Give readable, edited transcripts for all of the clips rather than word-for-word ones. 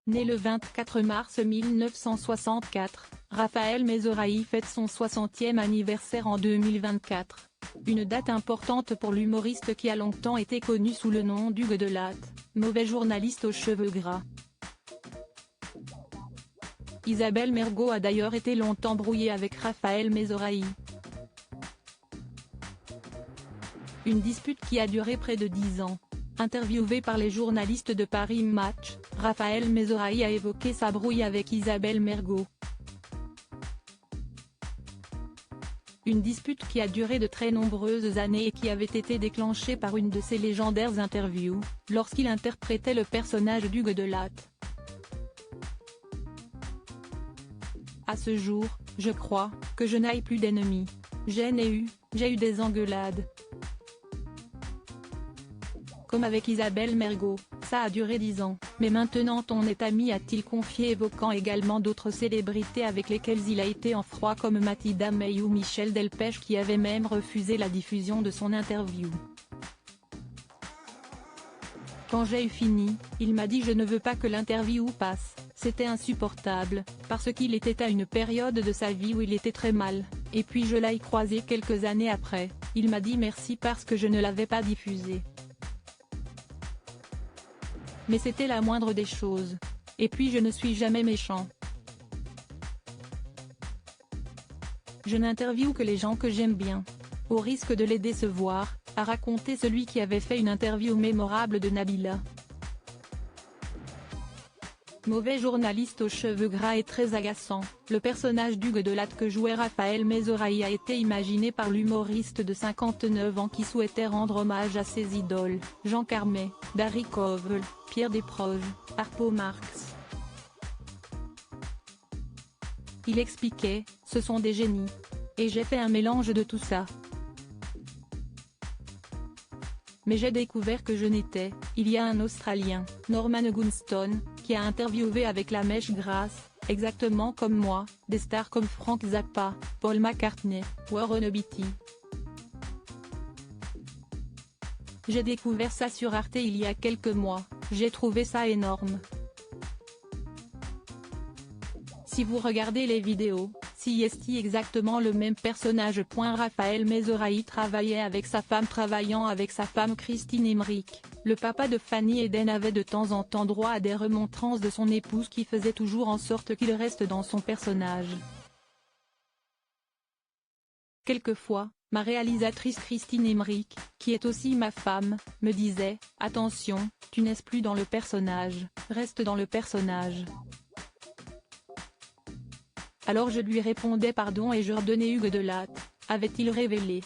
Né le 24 mars 1964, Raphaël Mezoraï fête son 60e anniversaire en 2024. Une date importante pour l'humoriste qui a longtemps été connu sous le nom d'Hugues Delatte, mauvais journaliste aux cheveux gras. Isabelle Mergo a d'ailleurs été longtemps brouillée avec Raphaël Mezoraï. Une dispute qui a duré près de 10 ans. Interviewé par les journalistes de Paris Match, Raphaël Mezoraï a évoqué sa brouille avec Isabelle Mergo. Une dispute qui a duré de très nombreuses années et qui avait été déclenchée par une de ses légendaires interviews, lorsqu'il interprétait le personnage d'Hugues Delatte. À ce jour, je crois que je n'ai plus d'ennemis. J'ai eu des engueulades. Comme avec Isabelle Mergo, ça a duré 10 ans, mais maintenant on est amis, a-t-il confié, évoquant également d'autres célébrités avec lesquelles il a été en froid comme Mathilda May ou Michel Delpech, qui avait même refusé la diffusion de son interview. Quand j'ai eu fini, il m'a dit « Je ne veux pas que l'interview passe ». C'était insupportable, parce qu'il était à une période de sa vie où il était très mal, et puis je l'ai croisé quelques années après, il m'a dit merci parce que je ne l'avais pas diffusé. Mais c'était la moindre des choses. Et puis je ne suis jamais méchant. Je n'interviewe que les gens que j'aime bien. Au risque de les décevoir, a raconté celui qui avait fait une interview mémorable de Nabila. Mauvais journaliste aux cheveux gras et très agaçant, le personnage d'Hugues Delatte que jouait Raphaël Mezoraï a été imaginé par l'humoriste de 59 ans qui souhaitait rendre hommage à ses idoles, Jean Carmet, Darry Covell, Pierre Desproges, Harpo Marx. Il expliquait « Ce sont des génies. Et j'ai fait un mélange de tout ça. Mais j'ai découvert que je n'étais, il y a un Australien, Norman Gunston, qui a interviewé avec la mèche grasse, exactement comme moi, des stars comme Frank Zappa, Paul McCartney, Warren Beatty. J'ai découvert ça sur Arte il y a quelques mois, j'ai trouvé ça énorme. Si vous regardez les vidéos, si est exactement le même personnage. Raphaël Mezoraï travaillait avec sa femme travaillant avec sa femme Christine Emmerich. Le papa de Fanny Eden avait de temps en temps droit à des remontrances de son épouse qui faisait toujours en sorte qu'il reste dans son personnage. Quelquefois, ma réalisatrice Christine Emmerich, qui est aussi ma femme, me disait « Attention, tu n'es plus dans le personnage, reste dans le personnage ». Alors je lui répondais pardon et je redonnais Hugues Delatte, avait-il révélé.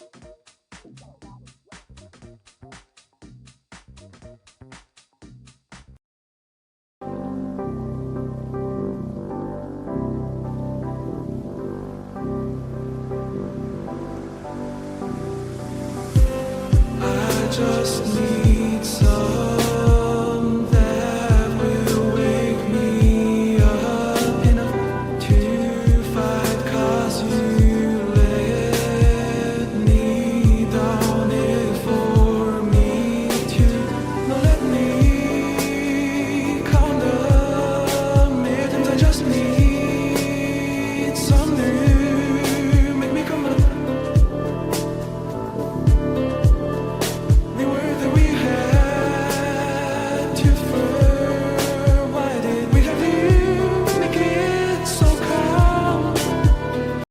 I just need some that will wake me up enough to fight, 'cause you let me down it for me to not let me condemn it, and I just need some new make me come up. The word that we had to